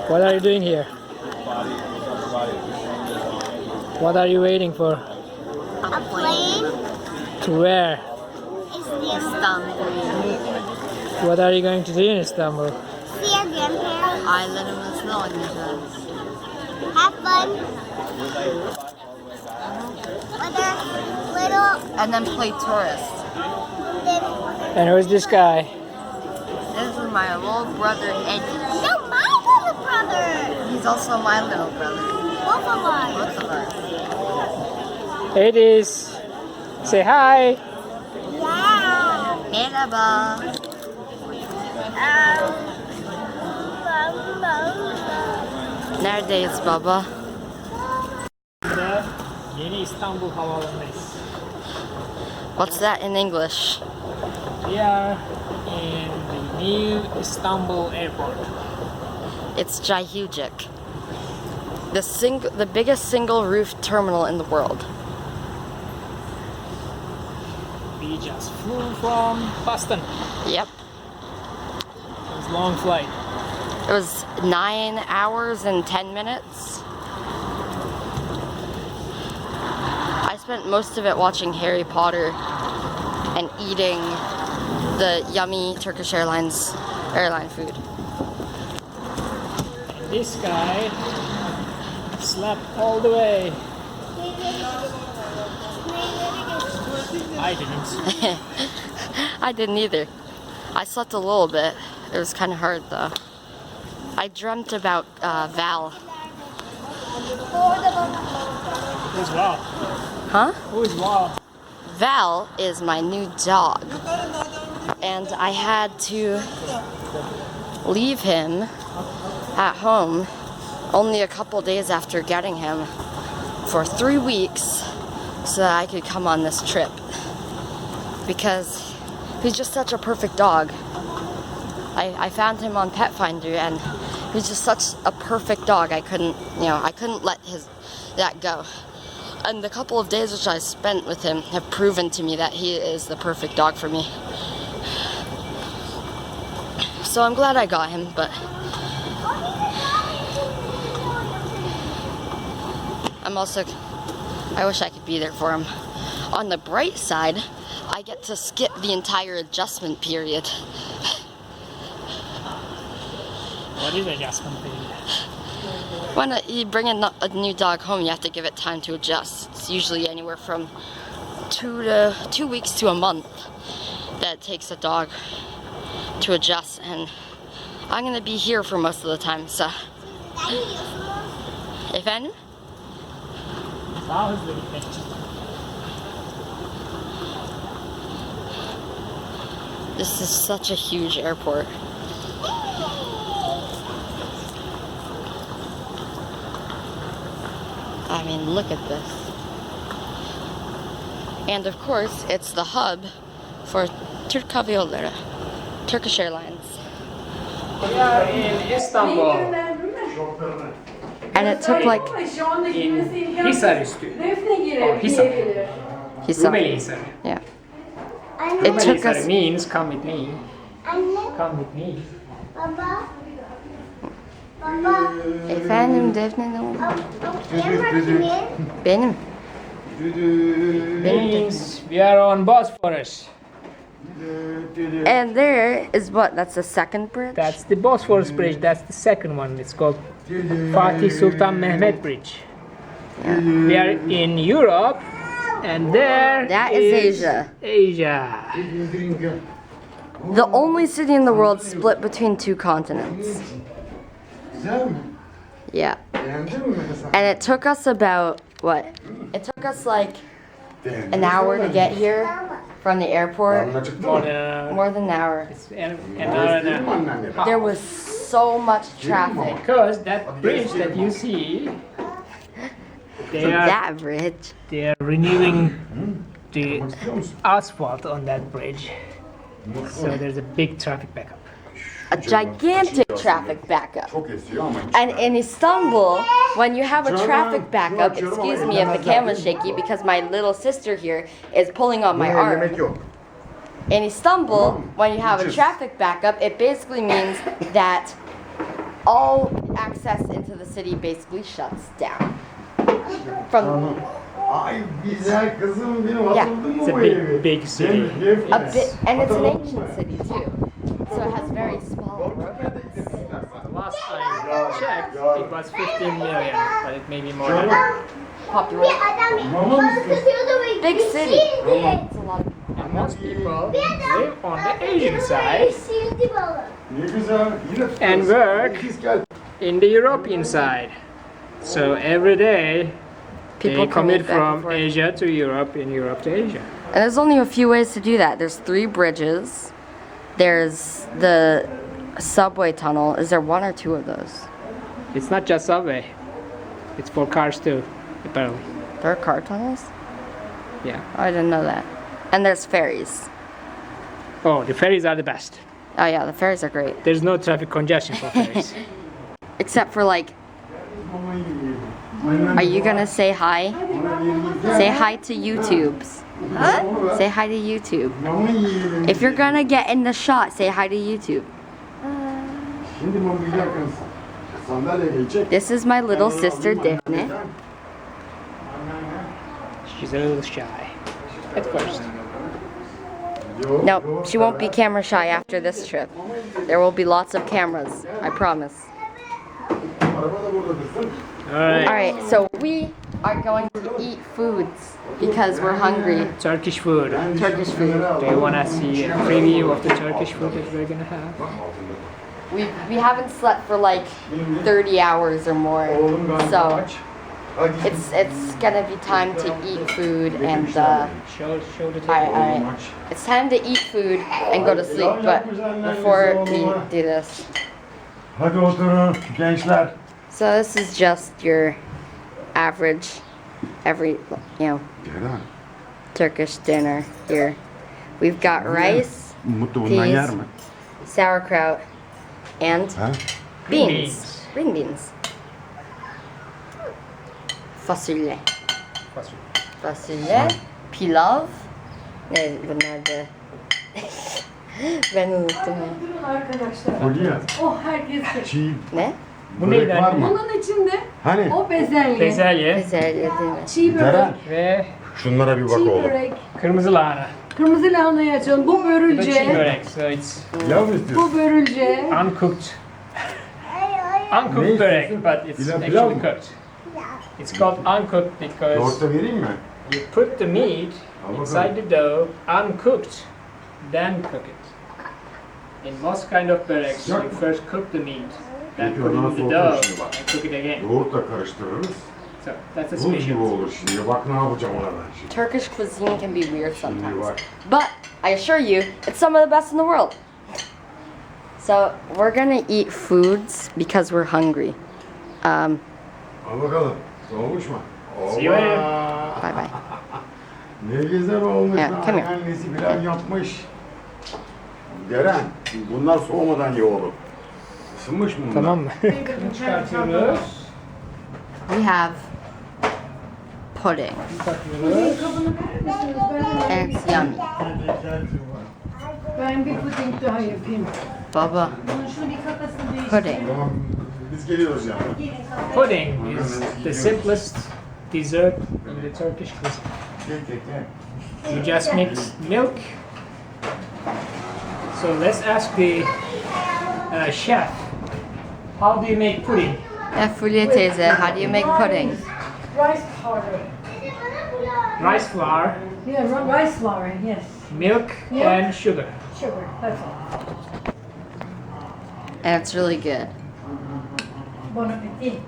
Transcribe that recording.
What are you doing here? What are you waiting for? A plane? To where? Istanbul. What are you going to do in Istanbul? See your grandparents. Ailerimizle oynayacağız. Have fun. With our little... And then play tourist. And who's this guy? This is my little brother Eddie. No, my little brother. He's also my little brother. Both of us. Both of us. Edis. Say hi. Yeah. Merhaba. Neredeyiz baba? Yeni İstanbul Havaalanı'ndayız. What's that in English? We are in the new Istanbul airport. It's gigantic. The biggest single roof terminal in the world. We just flew from Boston. Yep. It was a long flight. It was 9 hours and 10 minutes. I spent most of it watching Harry Potter and eating the yummy Turkish airline food. And this guy slept all the way. I didn't. I didn't either. I slept a little bit. It was kind of hard though. I dreamt about Val. Who's Val? Huh? Who is Val? Val is my new dog. And I had to leave him at home only a couple days after getting him for 3 weeks so that I could come on this trip. Because he's just such a perfect dog. I found him on Pet Finder and he's just such a perfect dog. I couldn't let that go. And the couple of days which I spent with him have proven to me that he is the perfect dog for me. So I'm glad I got him, but I wish I could be there for him. On the bright side, I get to skip the entire adjustment period. What is adjustment period? When you bring a new dog home, you have to give it time to adjust. It's usually anywhere from 2 weeks to a month that it takes a dog to adjust, and I'm gonna be here for most of the time, so. Efendim? Daha hızlı gitmek için. This is such a huge airport. I mean, look at this. And of course, it's the hub for Türk Hava Yolları, Turkish Airlines. We are in Istanbul. And it took like In Hisarüstü. Or Hisar. Rumeli Hisar. Yeah. Rumeli It took Hisar us. means come with me. Come with me. Baba. Baba. Efendim Defne ne oldu? Benim. Benim. Means we are on Bosphorus. And there is what? That's the second bridge? That's the Bosphorus Bridge. That's the second one. It's called Fatih Sultan Mehmet Bridge. We are in Europe, and there That is Asia. Asia. The only city in the world split between two continents. Yeah. And it took us about, what? It took us like an hour to get here from the airport. More than an hour. It's an hour and a half. There was so much traffic. Because that bridge that you see, That bridge. they are renewing the asphalt on that bridge. So there's a big traffic backup. A gigantic traffic backup. And in Istanbul, when you have a traffic backup, excuse me if the camera's shaky because my little sister here is pulling on my arm. In Istanbul, when you have a traffic backup, it basically means that all access into the city basically shuts down. From Ay güzel kızım benim Yeah. hatırladın It's mı a bu evi? big city. a bit, and it's an ancient city too, so it has very small roads. Last I checked, it was 15 million, but it may be more than that. Population. Mama mı istiyorsun? Big city. It's a lot of And most people live on the Asian side Sildi balık. Ne güzel. Yine and work İkiz gel. in the European side. So every day they People commute commute back and from forth. Asia to Europe and Europe to Asia. And there's only a few ways to do that. There's 3 bridges. There's the subway tunnel. Is there 1 or 2 of those? It's not just subway. It's for cars too, apparently. There are car tunnels? Yeah. Oh, I didn't know that. And there's ferries. Oh, the ferries are the best. Oh yeah, the ferries are great. There's no traffic congestion for ferries. Except for like, Mama yiyelim. are you gonna say hi? Say hi to YouTubes. Say hi to YouTube. Mama yiyelim. If you're gonna get in the shot, say hi to YouTube. Şimdi mama güzel kız. Sandalye geçecek. This is my little sister Daphne. She's a little shy at first. Nope, she won't be camera shy after this trip. There will be lots of cameras, I promise. Araba da burada dursun. Alright. Alright, so we are going to eat foods because we're hungry. Turkish food. Turkish food. Do you want to see a preview of the Turkish food that we're gonna have? We haven't slept for like 30 hours or more, Oğlum galiba so aç. Hadi. it's gonna be time to eat food and Show the alright. Oğlum aç. It's time to eat food and go to sleep, but before we do this. Hadi oturun gençler. So this is just your average Ceren, Turkish dinner here. We've got rice, Mutlu bundan yer mi? sauerkraut, and Ha? beans. Green beans. Fasulye. Fasulye, pilav. Ne bunlar da. Ben unuttum ya. Fulya. O herkes. Çiğ. Ne? Bu Börek neydi var anne? mı? Onun içinde Hani? o bezelye, Bezelye Bezelye değil mi? çiğ börek, Ceren. ve Şunlara bir bak çiğ oğlum. börek, kırmızı lahana. kırmızı lahanayı açalım. Bu Bu da çiğ börülce, börek. So it's Pilav mı istiyorsun? bu börülce. uncooked. Ne Uncooked börek, istiyorsun? but it's Pilav actually mı? cooked. It's called uncooked because Yoğurtta vereyim mi? you put the meat inside the dough uncooked, then cook it. In most kind of böreks, you first cook the meat, then Peki, put it ondan in the sonra dough şimdi bak. and cook it again. Yoğurtla karıştırırız. So that's a Buz gibi special. olur şimdi. Bak ne yapacağım ona ben şimdi. Turkish cuisine can be weird Şimdi sometimes. bak. But I assure you, it's some of the best in the world. So we're gonna eat foods because we're hungry. Al bakalım. Soğumuş mu? See you later. Bye bye. Ne güzel olmuş. Evet, lan. come here. Annesi pilav yapmış. Ceren, bunlar soğumadan ye oğlum. Isınmış mı bunlar? Tamam mı? Çıkartıyoruz. We have pudding, Çıkartıyoruz. and it's yummy. Ben bir puding daha yapayım. Baba, Bunun şunu bir kakasını değiştir. pudding. Tamam, biz geliyoruz yani. Pudding is the simplest dessert in the Turkish cuisine. Gel gel gel. You just mix milk. So let's ask the chef, how do you make pudding? Fulya teyze, how do you make pudding? Rice powder. Rice flour, Yeah, rice flour, yes. milk, and sugar. Sugar, that's all. And it's really good. Bon appetit.